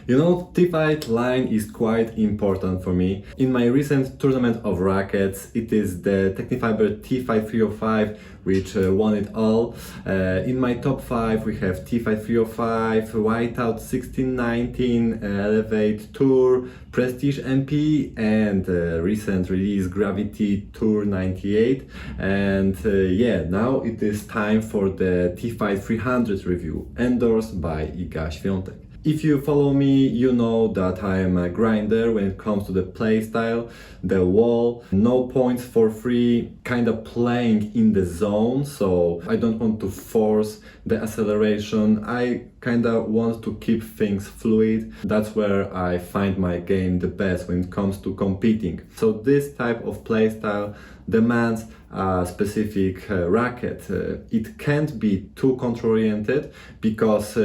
You know, TFight line is quite important for me. In my recent tournament of rackets, it is the Tecnifibre TFight 305 which won it all. In my top 5 we have TFight 305, Whiteout 1619, Elevate Tour, Prestige MP, and recent release Gravity Tour 98. And yeah, now it is time for the TFight 300 review, endorsed by Iga Swiatek. If you follow me, you know that I am a grinder when it comes to the playstyle, the wall, no points for free, kind of playing in the zone, so I don't want to force the acceleration. I kind of want to keep things fluid. That's where I find my game the best when it comes to competing. So this type of playstyle demands a specific racket. It can't be too control-oriented because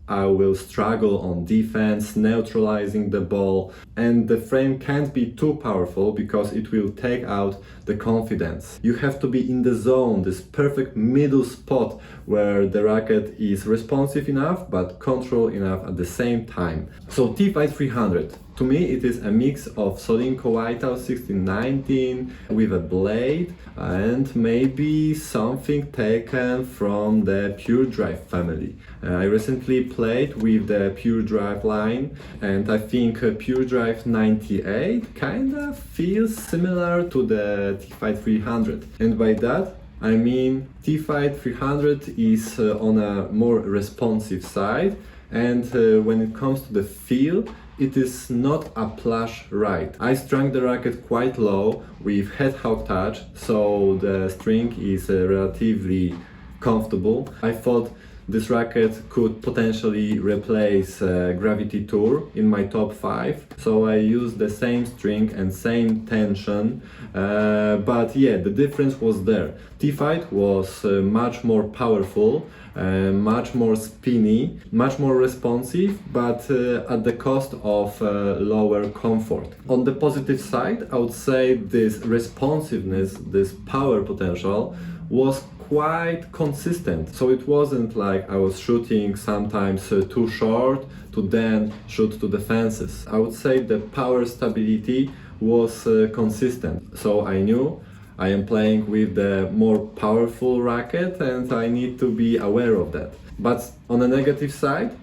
I will struggle on defense, neutralizing the ball, and the frame can't be too powerful because it will take out the confidence. You have to be in the zone, this perfect middle spot where the racket is responsive enough but control enough at the same time. So TFight 300, to me it is a mix of Solinco Whiteout 1619 with a blade and maybe something taken from the Pure Drive family. I recently played with the Pure Drive line and I think Pure Drive 98 kinda feels similar to the TFight 300. And by that I mean TFight 300 is on a more responsive side, and when it comes to the feel, it is not a plush ride. I strung the racket quite low with head hog touch, so the string is relatively comfortable. I thought this racket could potentially replace Gravity Tour in my top 5, so I used the same string and same tension, but yeah, the difference was there. TFight was much more powerful, much more spinny, much more responsive, but at the cost of lower comfort. On the positive side, I would say this responsiveness, this power potential was quite consistent. So it wasn't like I was shooting sometimes too short to then shoot to the fences. I would say the power stability was consistent. So I knew I am playing with the more powerful racket and I need to be aware of that. But on the negative side,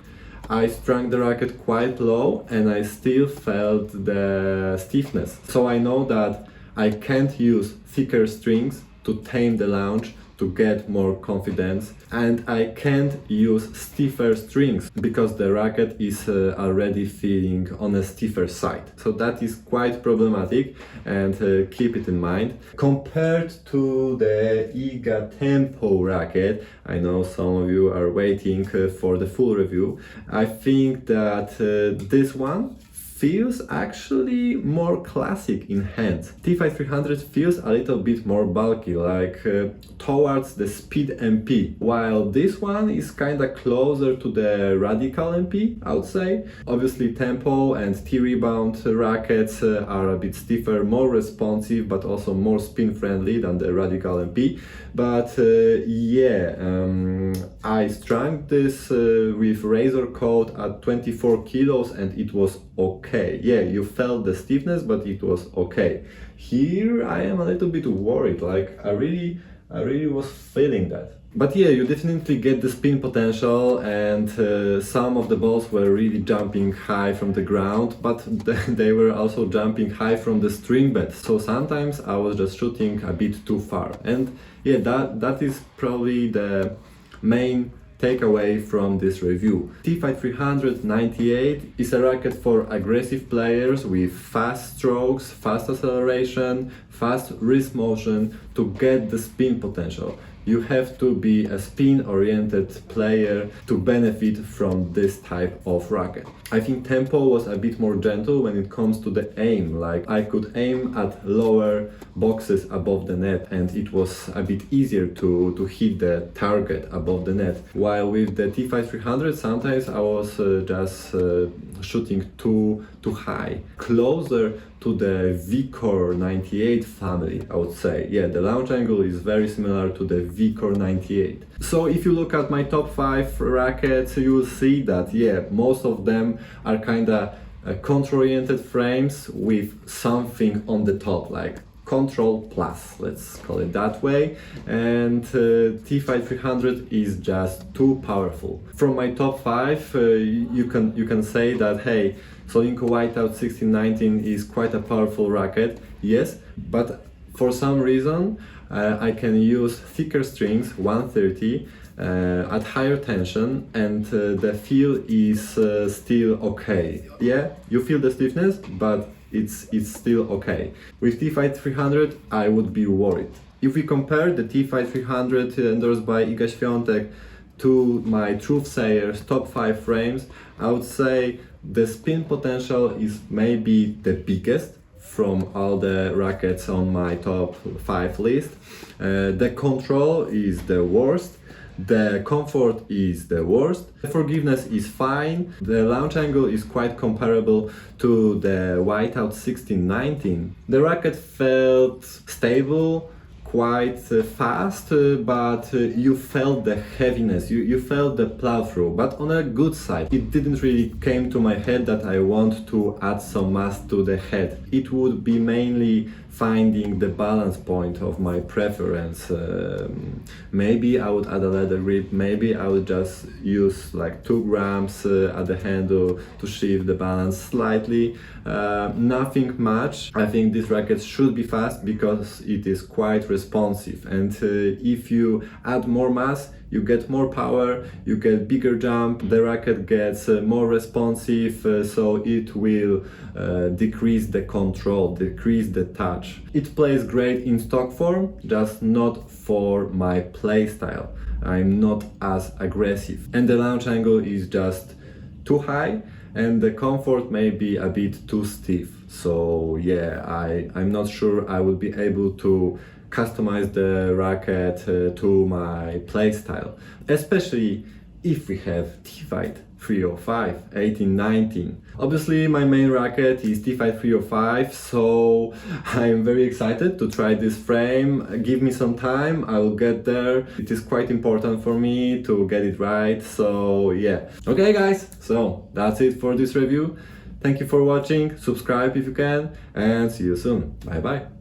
I strung the racket quite low and I still felt the stiffness. So I know that I can't use thicker strings to tame the launch, to get more confidence, and I can't use stiffer strings because the racket is already feeling on a stiffer side. So that is quite problematic, and keep it in mind. Compared to the Iga Tempo racket, I know some of you are waiting for the full review. I think that this one feels actually more classic in hands. TFight 300 feels a little bit more bulky, like towards the Speed MP, while this one is kinda closer to the Radical MP, I would say. Obviously Tempo and T-Rebound rackets are a bit stiffer, more responsive, but also more spin friendly than the Radical MP. But I strung this with Razor Coat at 24 kilos and it was okay. Yeah, you felt the stiffness, but it was okay. Here I am a little bit worried, like I really was feeling that. But yeah, you definitely get the spin potential, and some of the balls were really jumping high from the ground, but they were also jumping high from the string bed. So sometimes I was just shooting a bit too far. And yeah, that is probably the main takeaway from this review. TFight 398 is a racket for aggressive players with fast strokes, fast acceleration, fast wrist motion to get the spin potential. You have to be a spin-oriented player to benefit from this type of racket. I think Tempo was a bit more gentle when it comes to the aim, like I could aim at lower boxes above the net and it was a bit easier to hit the target above the net. While with the TFight 300 sometimes I was just shooting too high, closer to the VCore 98 family, I would say. Yeah, the launch angle is very similar to the V-Core 98. So if you look at my top 5 rackets, you will see that, yeah, most of them are kinda control-oriented frames with something on the top, like control plus, let's call it that way, and TFight 300 is just too powerful. From my top 5, you can say that, hey, Solinco Whiteout 1619 is quite a powerful racket, yes, but for some reason I can use thicker strings, 130, at higher tension, and the feel is still okay. Yeah, you feel the stiffness, but it's still okay. With TFight 300, I would be worried. If we compare the TFight 300 endorsed by Iga Swiatek to my Truthsayer's top 5 frames, I would say the spin potential is maybe the biggest from all the rackets on my top 5 list. The control is the worst. The comfort is the worst. The forgiveness is fine. The launch angle is quite comparable to the Whiteout 1619. The racket felt stable, quite fast, but you felt the heaviness, you felt the plow through, but on a good side. It didn't really came to my head that I want to add some mass to the head. It would be mainly finding the balance point of my preference. Maybe I would add a leather grip, maybe I would just use like 2 grams at the handle to shift the balance slightly. Nothing much. I think this racket should be fast because it is quite responsive, and if you add more mass, you get more power, you get bigger jump, the racket gets more responsive, so it will decrease the control, decrease the touch. It plays great in stock form, just not for my playstyle. I'm not as aggressive, and the launch angle is just too high, and the comfort may be a bit too stiff. So yeah, I'm not sure I will be able to customize the racket to my playstyle, especially if we have TFight 305, 1819. Obviously my main racket is TFight 305, so I'm very excited to try this frame. Give me some time, I will get there. It is quite important for me to get it right, so yeah. Okay guys, so that's it for this review. Thank you for watching, subscribe if you can, and see you soon. Bye bye.